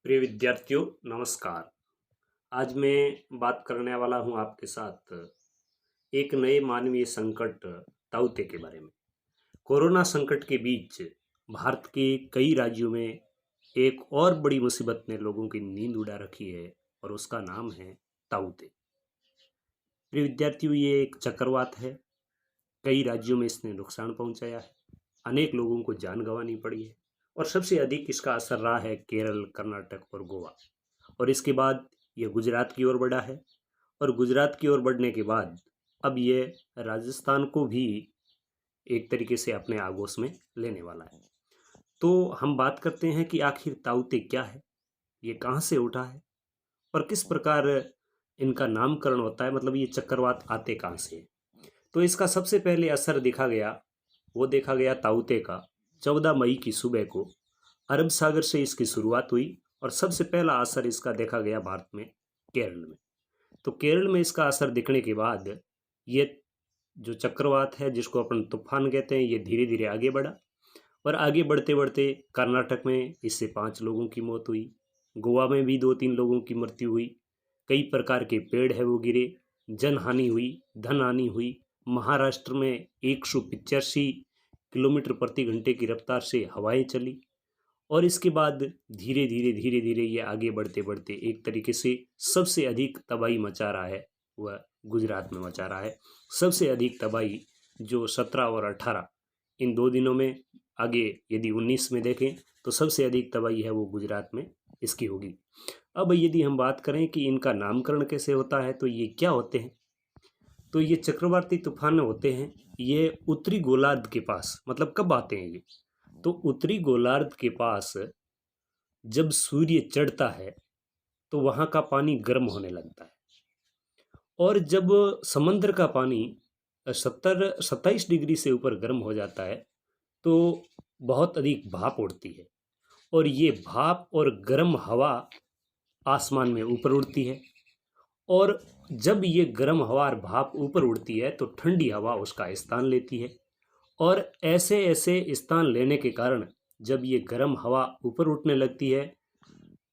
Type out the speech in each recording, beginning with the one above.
प्रिय विद्यार्थियों, नमस्कार। आज मैं बात करने वाला हूँ आपके साथ एक नए मानवीय संकट ताउते के बारे में। कोरोना संकट के बीच भारत के कई राज्यों में एक और बड़ी मुसीबत ने लोगों की नींद उड़ा रखी है और उसका नाम है ताउते। प्रिय विद्यार्थियों, ये एक चक्रवात है। कई राज्यों में इसने नुकसान पहुंचाया है। अनेक लोगों को जान गंवानी पड़ी है और सबसे अधिक इसका असर रहा है केरल, कर्नाटक और गोवा। और इसके बाद ये गुजरात की ओर बढ़ा है और गुजरात की ओर बढ़ने के बाद अब ये राजस्थान को भी एक तरीके से अपने आगोश में लेने वाला है। तो हम बात करते हैं कि आखिर ताउते क्या है, ये कहाँ से उठा है और किस प्रकार इनका नामकरण होता है, मतलब ये चक्रवात आते कहाँ से हैं। तो इसका सबसे पहले असर देखा गया ताउते का 14 मई की सुबह को अरब सागर से इसकी शुरुआत हुई और सबसे पहला असर इसका देखा गया भारत में, केरल में। तो केरल में इसका असर दिखने के बाद ये जो चक्रवात है, जिसको अपन तूफान कहते हैं, ये धीरे धीरे आगे बढ़ा और आगे बढ़ते बढ़ते कर्नाटक में इससे 5 लोगों की मौत हुई। गोवा में भी 2-3 लोगों की मृत्यु हुई। कई प्रकार के पेड़ है वो गिरे, जन हानि हुई, धन हानि हुई। महाराष्ट्र में 185 किलोमीटर प्रति घंटे की रफ्तार से हवाएं चली और इसके बाद धीरे धीरे ये आगे बढ़ते बढ़ते एक तरीके से सबसे अधिक तबाही मचा रहा है वह गुजरात में मचा रहा है। सबसे अधिक तबाही जो 17 और 18 इन 2 दिनों में, आगे यदि 19 में देखें तो सबसे अधिक तबाही है वो गुजरात में इसकी होगी। अब यदि हम बात करें कि इनका नामकरण कैसे होता है, तो ये क्या होते हैं, तो ये चक्रवाती तूफान होते हैं। ये उत्तरी गोलार्ध के पास, मतलब कब आते हैं ये, तो उत्तरी गोलार्ध के पास जब सूर्य चढ़ता है तो वहाँ का पानी गर्म होने लगता है और जब समंदर का पानी 27 डिग्री से ऊपर गर्म हो जाता है तो बहुत अधिक भाप उड़ती है और ये भाप और गर्म हवा आसमान में ऊपर उड़ती है। और जब ये गर्म हवा और भाप ऊपर उड़ती है तो ठंडी हवा उसका स्थान लेती है और ऐसे ऐसे स्थान लेने के कारण जब ये गर्म हवा ऊपर उठने लगती है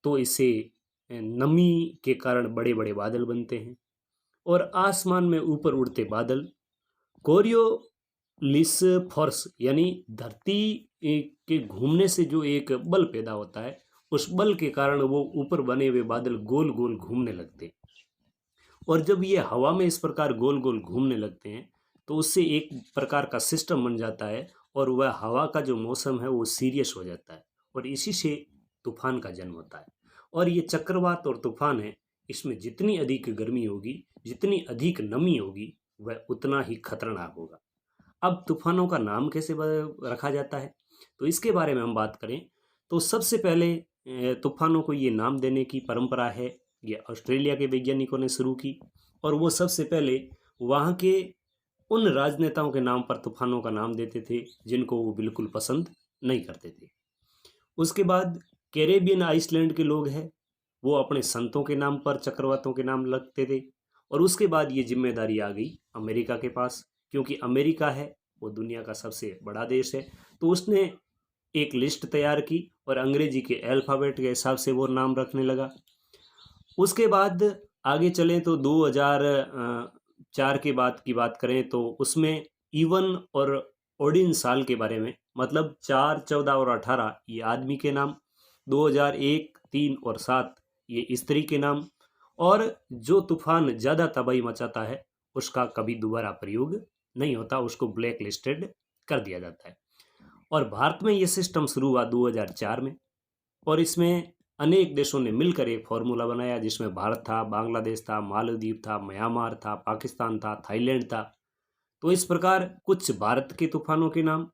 तो इससे नमी के कारण बड़े बड़े बादल बनते हैं और आसमान में ऊपर उड़ते बादल कोरियोलिस फोर्स, यानी धरती के घूमने से जो एक बल पैदा होता है, उस बल के कारण वो ऊपर बने हुए बादल गोल गोल घूमने लगते हैं और जब ये हवा में इस प्रकार गोल गोल घूमने लगते हैं तो उससे एक प्रकार का सिस्टम बन जाता है और वह हवा का जो मौसम है वो सीरियस हो जाता है और इसी से तूफान का जन्म होता है। और ये चक्रवात और तूफान है, इसमें जितनी अधिक गर्मी होगी, जितनी अधिक नमी होगी, वह उतना ही खतरनाक होगा। अब तूफानों का नाम कैसे रखा जाता है, तो इसके बारे में हम बात करें तो सबसे पहले तूफानों को ये नाम देने की परंपरा है, ये ऑस्ट्रेलिया के वैज्ञानिकों ने शुरू की और वो सबसे पहले वहाँ के उन राजनेताओं के नाम पर तूफानों का नाम देते थे जिनको वो बिल्कुल पसंद नहीं करते थे। उसके बाद कैरेबियन आइसलैंड के लोग हैं, वो अपने संतों के नाम पर चक्रवातों के नाम लगते थे। और उसके बाद ये जिम्मेदारी आ गई अमेरिका के पास, क्योंकि अमेरिका है वो दुनिया का सबसे बड़ा देश है, तो उसने एक लिस्ट तैयार की और अंग्रेजी के अल्फ़ाबेट के हिसाब से वो नाम रखने लगा। उसके बाद आगे चलें तो 2004 के बाद की बात करें तो उसमें इवन और ओडिन साल के बारे में, मतलब 4, 14 और 18 ये आदमी के नाम, 2001, 3 और 7 ये स्त्री के नाम, और जो तूफान ज़्यादा तबाही मचाता है उसका कभी दोबारा प्रयोग नहीं होता, उसको ब्लैक लिस्टेड कर दिया जाता है। और भारत में ये सिस्टम शुरू हुआ 2004 में और इसमें अनेक देशों ने मिलकर एक फॉर्मूला बनाया जिसमें भारत था, बांग्लादेश था, मालदीव था, म्यांमार था, पाकिस्तान था, थाईलैंड था। तो इस प्रकार कुछ भारत के तूफानों के नाम,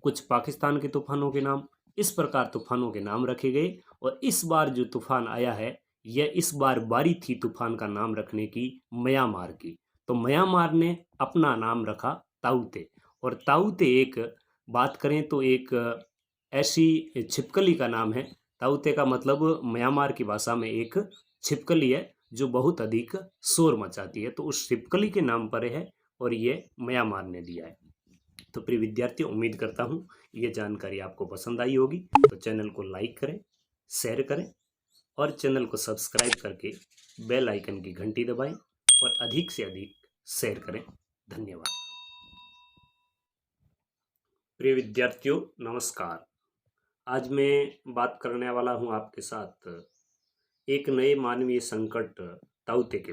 कुछ पाकिस्तान के तूफानों के नाम, इस प्रकार तूफानों के नाम रखे गए। और इस बार जो तूफान आया है, यह इस बार बारी थी तूफान का नाम रखने की म्यांमार की। तो म्यांमार ने अपना नाम रखा ताउते। और ताउते एक, बात करें तो एक ऐसी छिपकली का नाम है। ताउते का मतलब म्यांमार की भाषा में एक छिपकली है जो बहुत अधिक शोर मचाती है, तो उस छिपकली के नाम पर है और ये म्यांमार ने दिया है। तो प्रिय विद्यार्थियों, उम्मीद करता हूँ ये जानकारी आपको पसंद आई होगी। तो चैनल को लाइक करें, शेयर करें और चैनल को सब्सक्राइब करके बेल आइकन की घंटी दबाएं और अधिक से अधिक शेयर करें। धन्यवाद। प्रिय विद्यार्थियों, नमस्कार। आज मैं बात करने वाला हूं आपके साथ एक नए मानवीय संकट ताउते के बारे में।